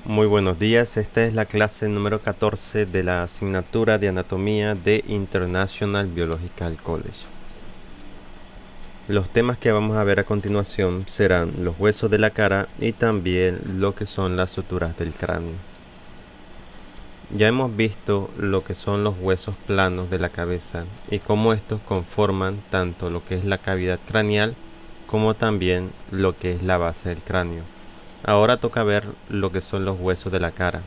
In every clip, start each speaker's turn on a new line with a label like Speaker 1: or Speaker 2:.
Speaker 1: Muy buenos días, esta es la clase número 14 de la asignatura de anatomía de International Biological College. Los temas que vamos a ver a continuación serán los huesos de la cara y también lo que son las suturas del cráneo. Ya hemos visto lo que son los huesos planos de la cabeza y cómo estos conforman tanto lo que es la cavidad craneal como también lo que es la base del cráneo. Ahora toca ver lo que son los huesos de la cara.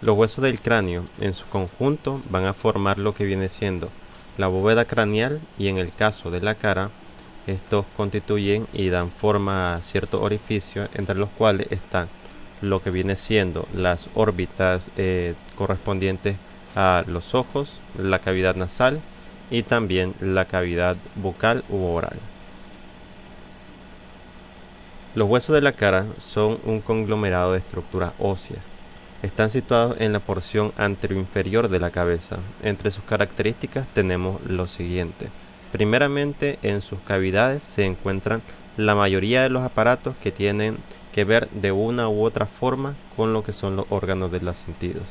Speaker 1: Los huesos del cráneo en su conjunto van a formar lo que viene siendo la bóveda craneal, y en el caso de la cara estos constituyen y dan forma a ciertos orificios entre los cuales están lo que viene siendo las órbitas correspondientes a los ojos, la cavidad nasal y también la cavidad bucal u oral. Los huesos de la cara son un conglomerado de estructuras óseas. Están situados en la porción anteroinferior de la cabeza. Entre sus características tenemos lo siguiente. Primeramente, en sus cavidades se encuentran la mayoría de los aparatos que tienen que ver de una u otra forma con lo que son los órganos de los sentidos.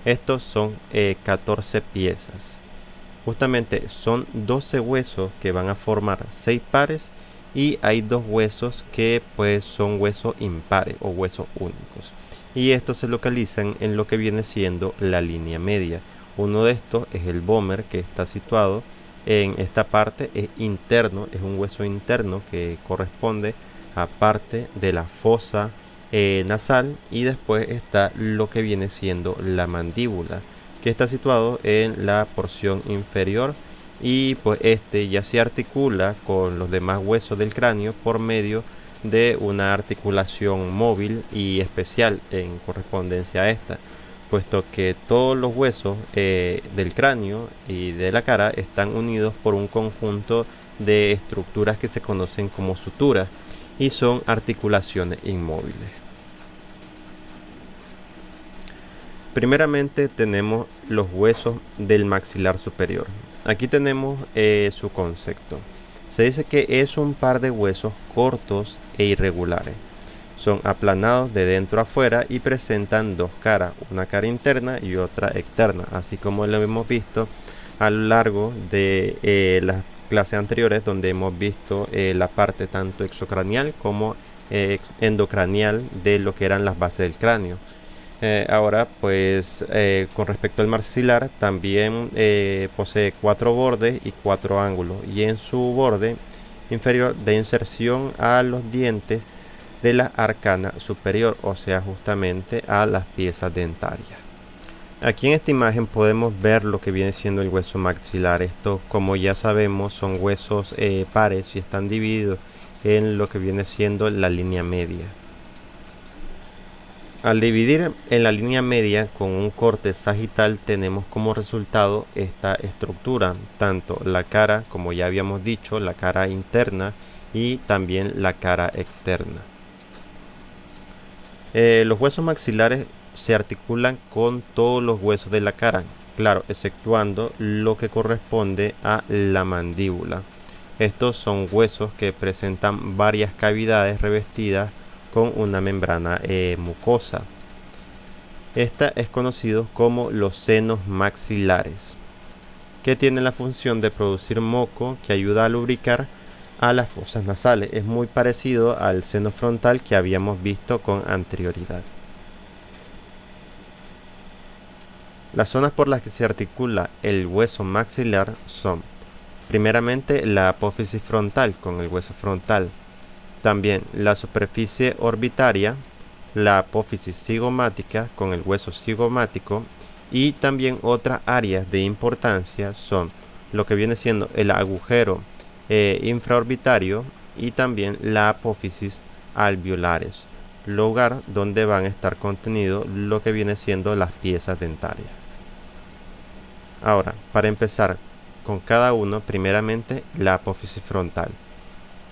Speaker 1: Estos son 14 piezas. Justamente son 12 huesos que van a formar 6 pares, y hay 2 huesos que pues son huesos impares o huesos únicos, y estos se localizan en lo que viene siendo la línea media. Uno de estos es el vómer, que está situado en esta parte, es interno, es un hueso interno que corresponde a parte de la fosa nasal, y después está lo que viene siendo la mandíbula, que está situado en la porción inferior, y pues este ya se articula con los demás huesos del cráneo por medio de una articulación móvil y especial en correspondencia a esta, puesto que todos los huesos del cráneo y de la cara están unidos por un conjunto de estructuras que se conocen como suturas y son articulaciones inmóviles. Primeramente tenemos los huesos del maxilar superior. Aquí tenemos su concepto. Se dice que es un par de huesos cortos e irregulares. Son aplanados de dentro a afuera y presentan dos caras, una cara interna y otra externa, así como lo hemos visto a lo largo de las clases anteriores, donde hemos visto la parte tanto exocranial como endocranial de lo que eran las bases del cráneo. Ahora, pues con respecto al maxilar, también posee 4 bordes y 4 ángulos, y en su borde inferior de inserción a los dientes de la arcana superior, o sea, justamente a las piezas dentarias. Aquí en esta imagen podemos ver lo que viene siendo el hueso maxilar. Estos, como ya sabemos, son huesos pares y están divididos en lo que viene siendo la línea media. Al dividir en la línea media con un corte sagital, tenemos como resultado esta estructura, tanto la cara, como ya habíamos dicho, la cara interna y también la cara externa. Los huesos maxilares se articulan con todos los huesos de la cara, claro, exceptuando lo que corresponde a la mandíbula. Estos son huesos que presentan varias cavidades revestidas con una membrana mucosa. Esta es conocido como los senos maxilares, que tienen la función de producir moco que ayuda a lubricar a las fosas nasales. Es muy parecido al seno frontal que habíamos visto con anterioridad. Las zonas por las que se articula el hueso maxilar son primeramente la apófisis frontal con el hueso frontal, también la superficie orbitaria, la apófisis cigomática con el hueso cigomático, y también otras áreas de importancia son lo que viene siendo el agujero infraorbitario y también la apófisis alveolares, lugar donde van a estar contenidos lo que viene siendo las piezas dentarias. Ahora, para empezar con cada uno, primeramente la apófisis frontal.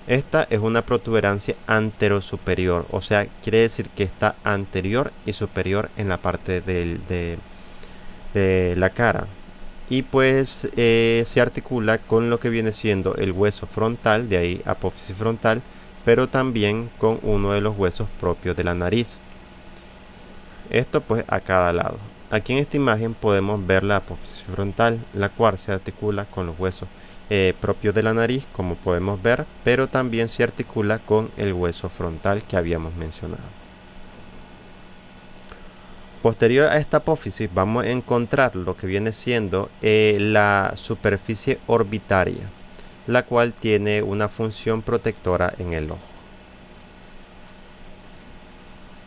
Speaker 1: Esta es una protuberancia anterosuperior, o sea, quiere decir que está anterior y superior en la parte de la cara. Y pues se articula con lo que viene siendo el hueso frontal, de ahí apófisis frontal, pero también con uno de los huesos propios de la nariz. Esto pues a cada lado. Aquí en esta imagen podemos ver la apófisis frontal, la cual se articula con los huesos propios de la nariz, como podemos ver, pero también se articula con el hueso frontal que habíamos mencionado. Posterior a esta apófisis vamos a encontrar lo que viene siendo la superficie orbitaria, la cual tiene una función protectora en el ojo.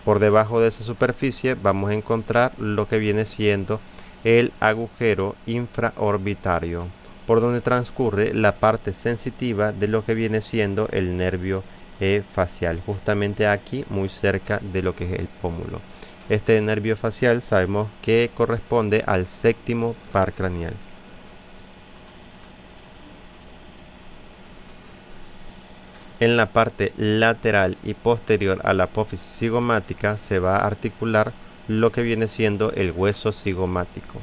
Speaker 1: Por debajo de esa superficie vamos a encontrar lo que viene siendo el agujero infraorbitario, por donde transcurre la parte sensitiva de lo que viene siendo el nervio facial, justamente aquí muy cerca de lo que es el pómulo. Este nervio facial sabemos que corresponde al séptimo par craneal. En la parte lateral y posterior a la apófisis cigomática se va a articular lo que viene siendo el hueso cigomático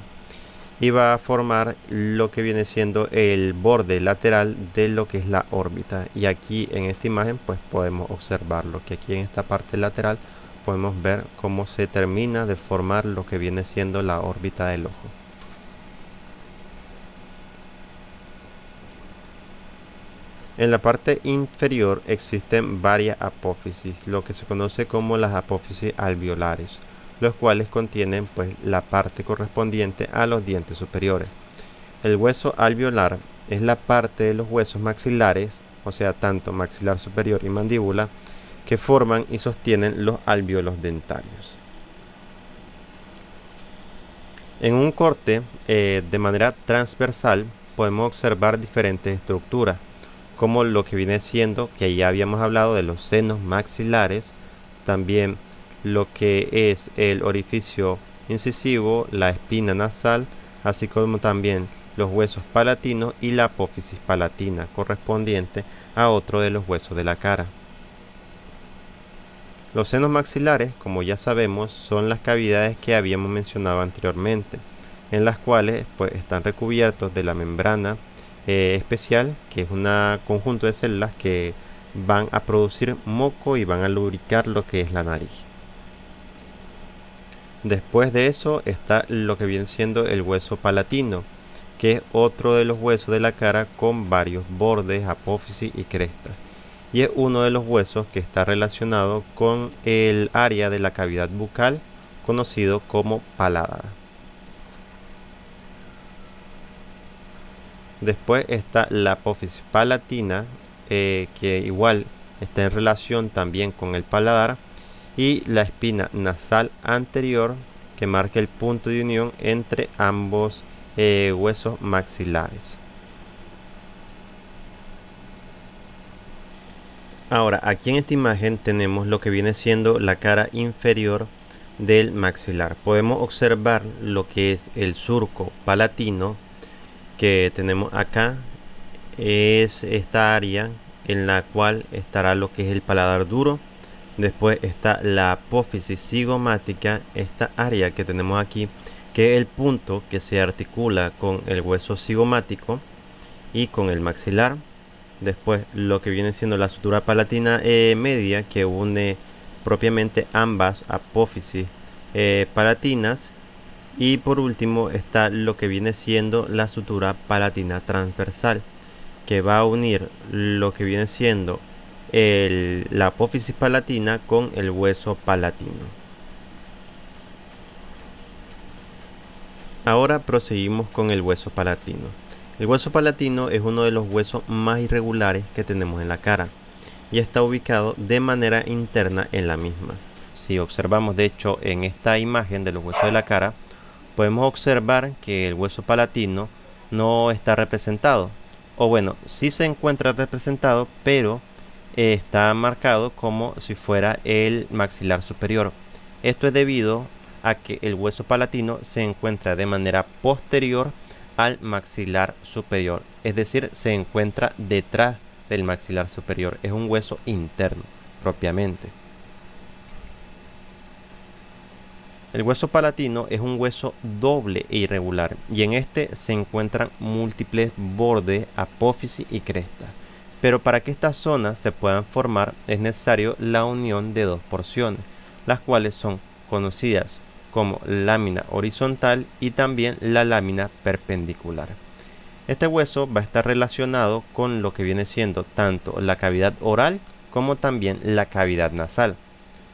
Speaker 1: y va a formar lo que viene siendo el borde lateral de lo que es la órbita. Y aquí en esta imagen pues podemos observarlo, que aquí en esta parte lateral podemos ver cómo se termina de formar lo que viene siendo la órbita del ojo. En la parte inferior existen varias apófisis, lo que se conoce como las apófisis alveolares, los cuales contienen pues la parte correspondiente a los dientes superiores. El hueso alveolar es la parte de los huesos maxilares, o sea, tanto maxilar superior y mandíbula, que forman y sostienen los alvéolos dentarios. En un corte de manera transversal podemos observar diferentes estructuras, como lo que viene siendo, que ya habíamos hablado de los senos maxilares, también lo que es el orificio incisivo, la espina nasal, así como también los huesos palatinos y la apófisis palatina, correspondiente a otro de los huesos de la cara. Los senos maxilares, como ya sabemos, son las cavidades que habíamos mencionado anteriormente, en las cuales pues están recubiertos de la membrana especial, que es un conjunto de células que van a producir moco y van a lubricar lo que es la nariz. Después de eso está lo que viene siendo el hueso palatino, que es otro de los huesos de la cara con varios bordes, apófisis y crestas, y es uno de los huesos que está relacionado con el área de la cavidad bucal conocido como paladar. Después está la apófisis palatina, que igual está en relación también con el paladar, y la espina nasal anterior, que marca el punto de unión entre ambos huesos maxilares. Ahora, aquí en esta imagen tenemos lo que viene siendo la cara inferior del maxilar. Podemos observar lo que es el surco palatino que tenemos acá. Es esta área en la cual estará lo que es el paladar duro. Después está la apófisis cigomática, esta área que tenemos aquí, que es el punto que se articula con el hueso cigomático y con el maxilar. Después lo que viene siendo la sutura palatina media, que une propiamente ambas apófisis palatinas. Y por último está lo que viene siendo la sutura palatina transversal, que va a unir lo que viene siendo la apófisis palatina con el hueso palatino. Ahora proseguimos con el hueso palatino. El hueso palatino es uno de los huesos más irregulares que tenemos en la cara y está ubicado de manera interna en la misma. Si observamos de hecho en esta imagen de los huesos de la cara, podemos observar que el hueso palatino no está representado, o bueno, sí se encuentra representado, pero está marcado como si fuera el maxilar superior. Esto es debido a que el hueso palatino se encuentra de manera posterior al maxilar superior, es decir, se encuentra detrás del maxilar superior, es un hueso interno propiamente. El hueso palatino es un hueso doble e irregular y en este se encuentran múltiples bordes, apófisis y crestas. Pero para que estas zonas se puedan formar es necesario la unión de dos porciones, las cuales son conocidas como lámina horizontal y también la lámina perpendicular. Este hueso va a estar relacionado con lo que viene siendo tanto la cavidad oral como también la cavidad nasal.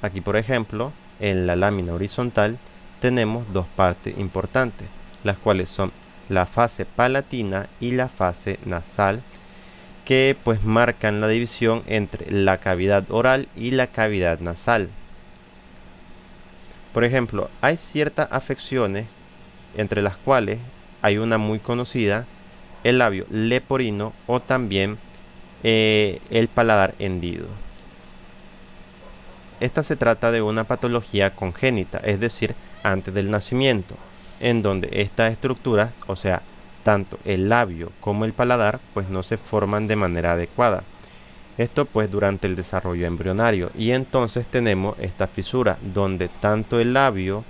Speaker 1: Aquí, por ejemplo, en la lámina horizontal tenemos dos partes importantes, las cuales son la fase palatina y la fase nasal, que pues marcan la división entre la cavidad oral y la cavidad nasal. Por ejemplo, hay ciertas afecciones entre las cuales hay una muy conocida, el labio leporino o también el paladar hendido. Esta se trata de una patología congénita, es decir, antes del nacimiento, en donde estas estructuras, o sea, tanto el labio como el paladar, pues no se forman de manera adecuada. Esto pues durante el desarrollo embrionario, y entonces tenemos esta fisura donde tanto el labio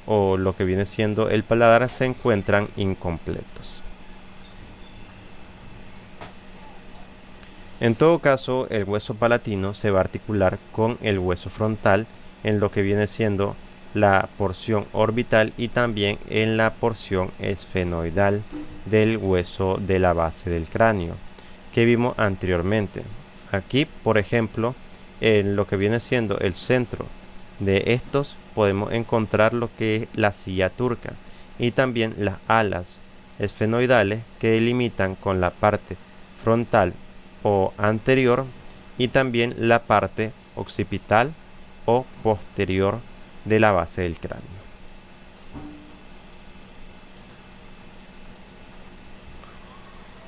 Speaker 1: o lo que viene siendo el paladar se encuentran incompletos. En todo caso, el hueso palatino se va a articular con el hueso frontal en lo que viene siendo la porción orbital y también en la porción esfenoidal del hueso de la base del cráneo que vimos anteriormente. Aquí, por ejemplo, en lo que viene siendo el centro de estos podemos encontrar lo que es la silla turca y también las alas esfenoidales que delimitan con la parte frontal o anterior y también la parte occipital o posterior de la base del cráneo.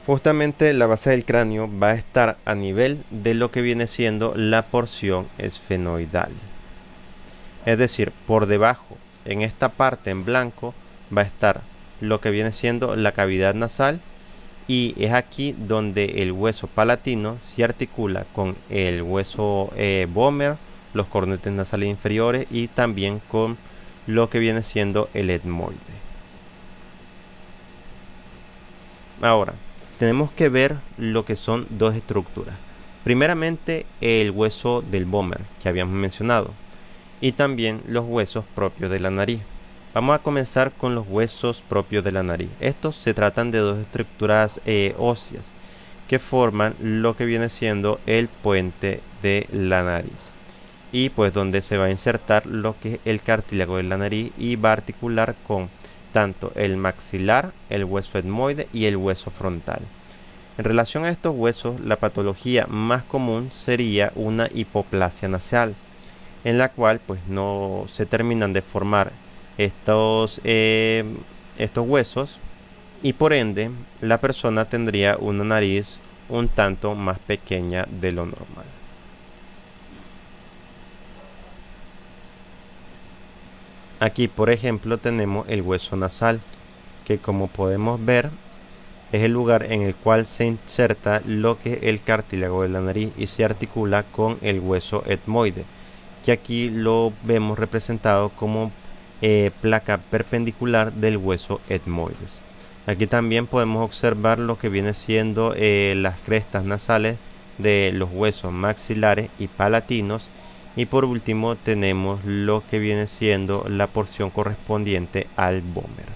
Speaker 1: Justamente la base del cráneo va a estar a nivel de lo que viene siendo la porción esfenoidal. Es decir, por debajo, en esta parte en blanco, va a estar lo que viene siendo la cavidad nasal, y es aquí donde el hueso palatino se articula con el hueso vomer, los cornetes nasales inferiores y también con lo que viene siendo el etmoide. Ahora, tenemos que ver lo que son dos estructuras. Primeramente, el hueso del vomer que habíamos mencionado y también los huesos propios de la nariz. Vamos a comenzar con los huesos propios de la nariz. Estos se tratan de dos estructuras óseas que forman lo que viene siendo el puente de la nariz. Y pues donde se va a insertar lo que es el cartílago de la nariz y va a articular con tanto el maxilar, el hueso etmoide y el hueso frontal. En relación a estos huesos, la patología más común sería una hipoplasia nasal, en la cual pues no se terminan de formar estos huesos y por ende la persona tendría una nariz un tanto más pequeña de lo normal. Aquí, por ejemplo, tenemos el hueso nasal, que como podemos ver es el lugar en el cual se inserta lo que es el cartílago de la nariz y se articula con el hueso etmoide, que aquí lo vemos representado como placa perpendicular del hueso etmoides. Aquí también podemos observar lo que viene siendo las crestas nasales de los huesos maxilares y palatinos, y por último tenemos lo que viene siendo la porción correspondiente al vomer.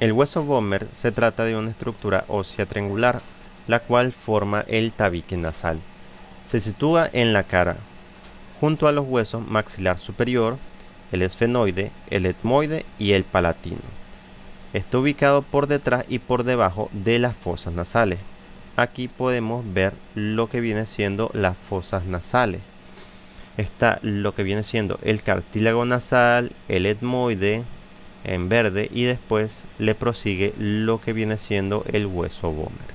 Speaker 1: El hueso vomer se trata de una estructura ósea triangular, la cual forma el tabique nasal. Se sitúa en la cara, junto a los huesos maxilar superior, el esfenoide, el etmoide y el palatino. Está ubicado por detrás y por debajo de las fosas nasales. Aquí podemos ver lo que viene siendo las fosas nasales. Está lo que viene siendo el cartílago nasal, el etmoide en verde, y después le prosigue lo que viene siendo el hueso vomer.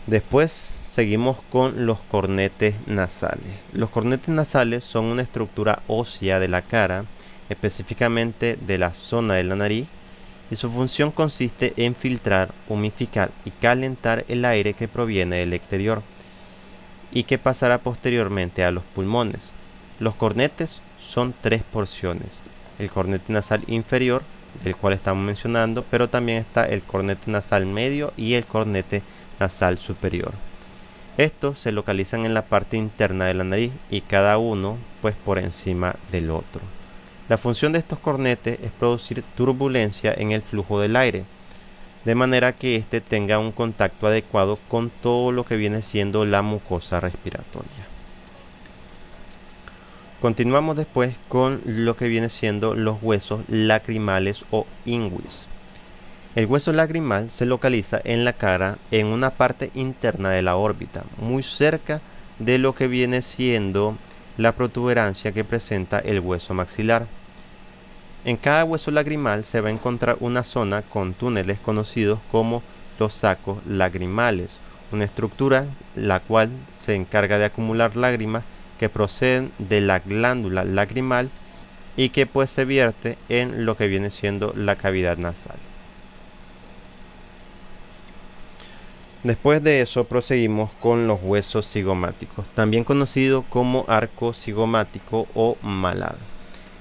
Speaker 1: Después seguimos con los cornetes nasales. Los cornetes nasales son una estructura ósea de la cara, específicamente de la zona de la nariz, y su función consiste en filtrar, humidificar y calentar el aire que proviene del exterior y que pasará posteriormente a los pulmones. Los cornetes son tres porciones: el cornete nasal inferior, del cual estamos mencionando, pero también está el cornete nasal medio y el cornete nasal superior. Estos se localizan en la parte interna de la nariz y cada uno pues por encima del otro. La función de estos cornetes es producir turbulencia en el flujo del aire, de manera que éste tenga un contacto adecuado con todo lo que viene siendo la mucosa respiratoria. Continuamos después con lo que viene siendo los huesos lacrimales o inguis. El hueso lagrimal se localiza en la cara en una parte interna de la órbita, muy cerca de lo que viene siendo la protuberancia que presenta el hueso maxilar. En cada hueso lagrimal se va a encontrar una zona con túneles conocidos como los sacos lagrimales, una estructura la cual se encarga de acumular lágrimas que proceden de la glándula lagrimal y que pues se vierte en lo que viene siendo la cavidad nasal. Después de eso proseguimos con los huesos cigomáticos, también conocido como arco cigomático o malar.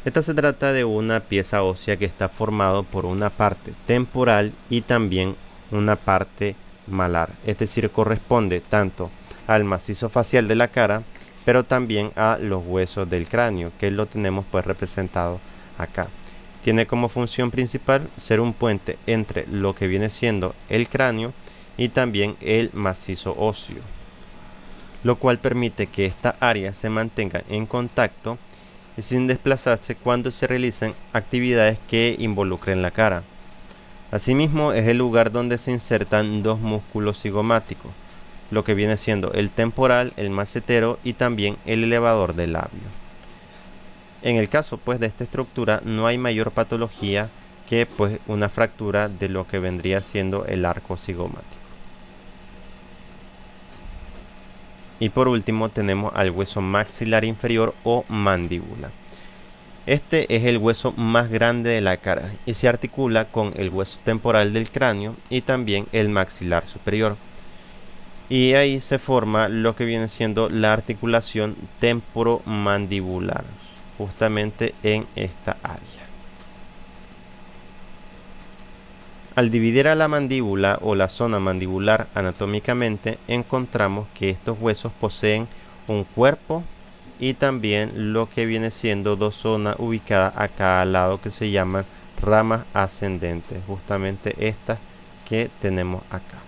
Speaker 1: Esta se trata de una pieza ósea que está formado por una parte temporal y también una parte malar, es decir, corresponde tanto al macizo facial de la cara, pero también a los huesos del cráneo, que lo tenemos pues representado acá. Tiene como función principal ser un puente entre lo que viene siendo el cráneo y también el macizo óseo, lo cual permite que esta área se mantenga en contacto y sin desplazarse cuando se realizan actividades que involucren la cara. Asimismo, es el lugar donde se insertan dos músculos cigomáticos, lo que viene siendo el temporal, el macetero y también el elevador del labio. En el caso pues de esta estructura no hay mayor patología que pues una fractura de lo que vendría siendo el arco cigomático. Y por último tenemos al hueso maxilar inferior o mandíbula. Este es el hueso más grande de la cara y se articula con el hueso temporal del cráneo y también el maxilar superior. Y ahí se forma lo que viene siendo la articulación temporomandibular, justamente en esta área. Al dividir a la mandíbula o la zona mandibular anatómicamente, encontramos que estos huesos poseen un cuerpo y también lo que viene siendo dos zonas ubicadas a cada lado que se llaman ramas ascendentes, justamente estas que tenemos acá.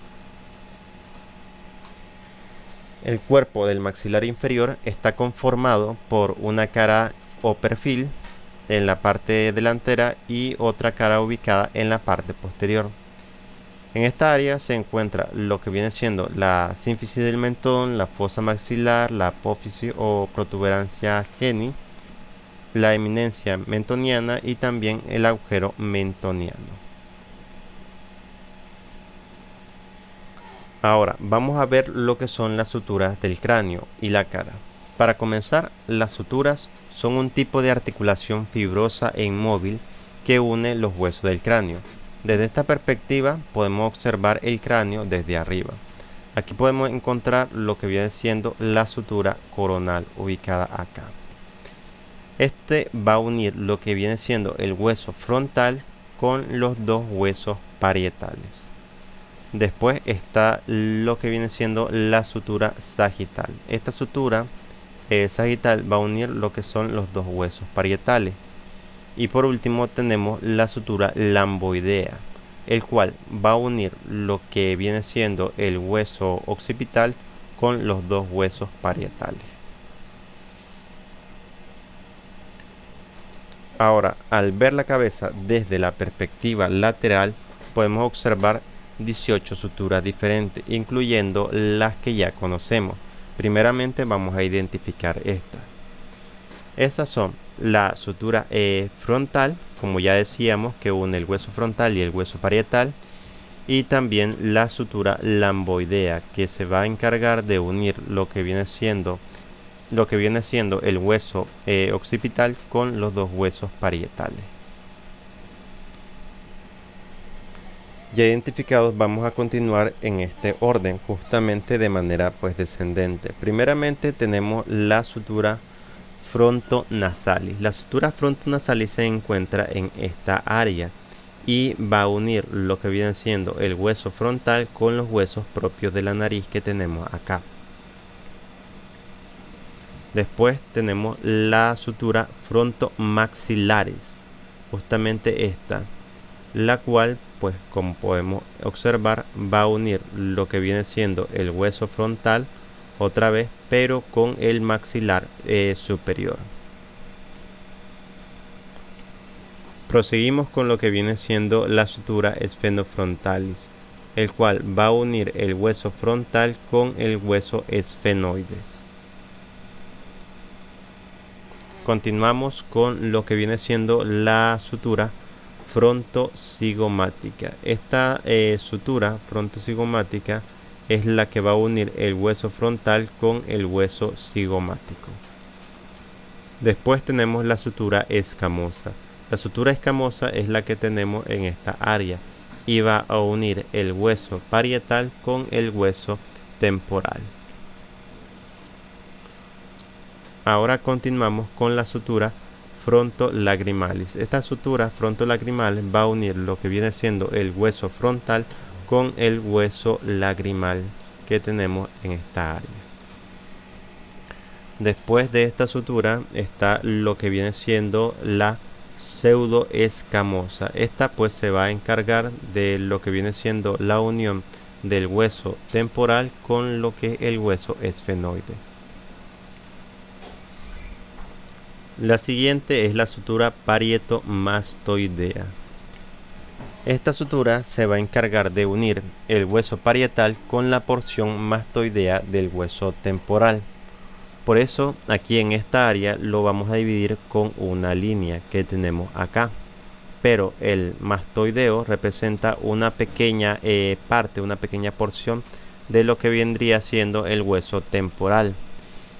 Speaker 1: El cuerpo del maxilar inferior está conformado por una cara o perfil en la parte delantera y otra cara ubicada en la parte posterior. En esta área se encuentra lo que viene siendo la sínfisis del mentón, la fosa maxilar, la apófisis o protuberancia geni, la eminencia mentoniana y también el agujero mentoniano. Ahora vamos a ver lo que son las suturas del cráneo y la cara. Para comenzar, las suturas son un tipo de articulación fibrosa e inmóvil que une los huesos del cráneo. Desde esta perspectiva podemos observar el cráneo desde arriba. Aquí podemos encontrar lo que viene siendo la sutura coronal ubicada acá. Este va a unir lo que viene siendo el hueso frontal con los dos huesos parietales. Después está lo que viene siendo la sutura sagital. Esta sutura sagital va a unir lo que son los dos huesos parietales. Y por último tenemos la sutura lamboidea, el cual va a unir lo que viene siendo el hueso occipital con los dos huesos parietales. Ahora, al ver la cabeza desde la perspectiva lateral, podemos observar 18 suturas diferentes, incluyendo las que ya conocemos. Primeramente vamos a identificar estas. Esas son la sutura frontal, como ya decíamos, que une el hueso frontal y el hueso parietal, y también la sutura lamboidea, que se va a encargar de unir lo que viene siendo el hueso occipital con los dos huesos parietales. Ya identificados, vamos a continuar en este orden, justamente de manera pues descendente. Primeramente tenemos la sutura frontonasalis. La sutura frontonasalis se encuentra en esta área y va a unir lo que viene siendo el hueso frontal con los huesos propios de la nariz que tenemos acá. Después tenemos la sutura frontomaxilaris, justamente esta, la cual, pues como podemos observar, va a unir lo que viene siendo el hueso frontal otra vez, pero con el maxilar superior. Proseguimos con lo que viene siendo la sutura esfenofrontalis, el cual va a unir el hueso frontal con el hueso esfenoides. Continuamos con lo que viene siendo la sutura frontocigomática. Esta sutura frontocigomática es la que va a unir el hueso frontal con el hueso cigomático. Después tenemos la sutura escamosa. La sutura escamosa es la que tenemos en esta área y va a unir el hueso parietal con el hueso temporal. Ahora continuamos con la sutura frontolagrimalis. Esta sutura frontolagrimal va a unir lo que viene siendo el hueso frontal con el hueso lagrimal que tenemos en esta área. Después de esta sutura está lo que viene siendo la pseudoescamosa. Esta pues se va a encargar de lo que viene siendo la unión del hueso temporal con lo que es el hueso esfenoide. La siguiente es la sutura parietomastoidea. Esta sutura se va a encargar de unir el hueso parietal con la porción mastoidea del hueso temporal. Por eso aquí en esta área lo vamos a dividir con una línea que tenemos acá. Pero el mastoideo representa una pequeña parte, una pequeña porción de lo que vendría siendo el hueso temporal.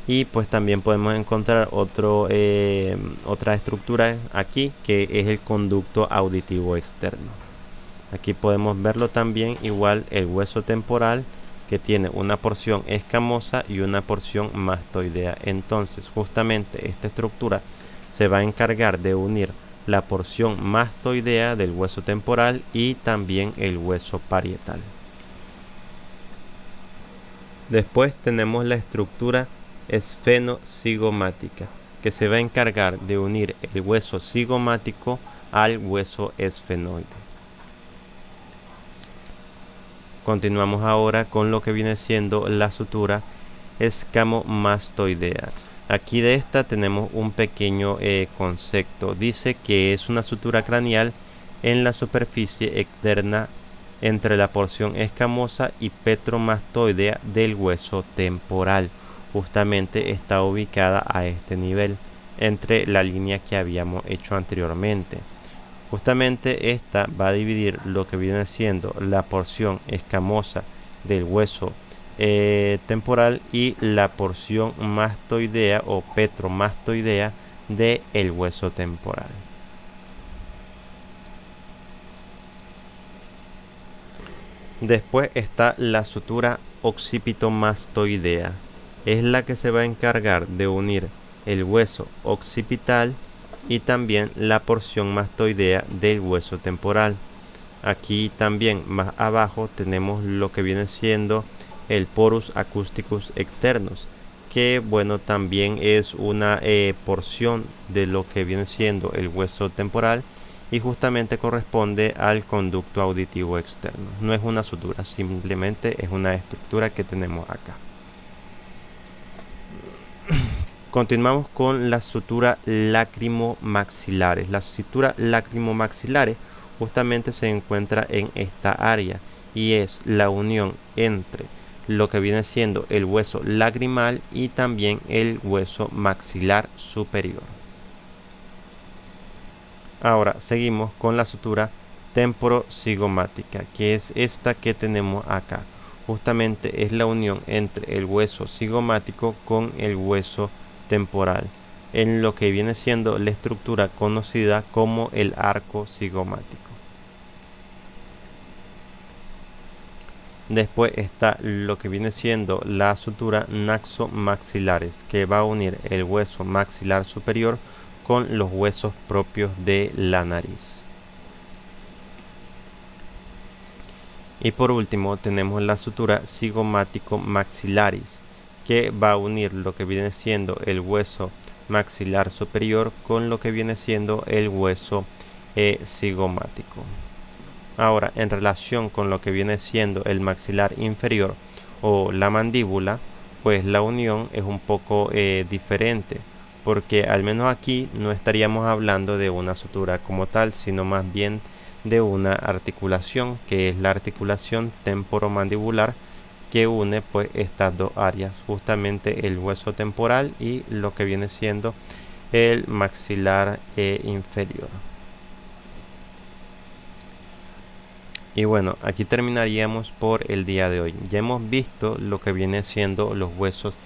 Speaker 1: Y pues también podemos encontrar otra estructura aquí, que es el conducto auditivo externo. Aquí podemos verlo también, igual el hueso temporal, que tiene una porción escamosa y una porción mastoidea. Entonces justamente esta estructura se va a encargar de unir la porción mastoidea del hueso temporal y también el hueso parietal. Después tenemos la estructura esfenocigomática, que se va a encargar de unir el hueso cigomático al hueso esfenoide. Continuamos ahora con lo que viene siendo la sutura escamomastoidea. Aquí de esta tenemos un pequeño concepto. Dice que es una sutura craneal en la superficie externa entre la porción escamosa y petromastoidea del hueso temporal. Justamente está ubicada a este nivel, entre la línea que habíamos hecho anteriormente. Justamente esta va a dividir lo que viene siendo la porción escamosa del hueso temporal y la porción mastoidea o petromastoidea del hueso temporal. Después está la sutura occipitomastoidea. Es la que se va a encargar de unir el hueso occipital y también la porción mastoidea del hueso temporal. Aquí también más abajo tenemos lo que viene siendo el porus acousticus externus, que bueno, también es una porción de lo que viene siendo el hueso temporal y justamente corresponde al conducto auditivo externo. No es una sutura, simplemente es una estructura que tenemos acá. Continuamos con la sutura lacrimomaxilares. La sutura lacrimomaxilares justamente se encuentra en esta área y es la unión entre lo que viene siendo el hueso lagrimal y también el hueso maxilar superior. Ahora seguimos con la sutura temporocigomática, que es esta que tenemos acá. Justamente es la unión entre el hueso cigomático con el hueso temporal, en lo que viene siendo la estructura conocida como el arco cigomático. Después está lo que viene siendo la sutura naxomaxilares, que va a unir el hueso maxilar superior con los huesos propios de la nariz. Y por último tenemos la sutura cigomático maxilaris, que va a unir lo que viene siendo el hueso maxilar superior con lo que viene siendo el hueso cigomático. Ahora, en relación con lo que viene siendo el maxilar inferior o la mandíbula, pues la unión es un poco diferente, porque al menos aquí no estaríamos hablando de una sutura como tal, sino más bien de una articulación, que es la articulación temporomandibular, que une pues estas dos áreas, justamente el hueso temporal y lo que viene siendo el maxilar inferior. Y bueno, aquí terminaríamos por el día de hoy. Ya hemos visto lo que viene siendo los huesos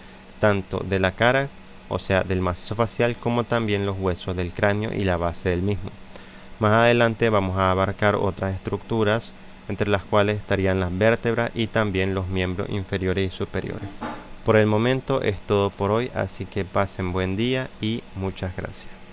Speaker 1: tanto de la cara, o sea del macizo facial, como también los huesos del cráneo y la base del mismo. Más adelante vamos a abarcar otras estructuras, entre las cuales estarían las vértebras y también los miembros inferiores y superiores. Por el momento es todo por hoy, así que pasen buen día y muchas gracias.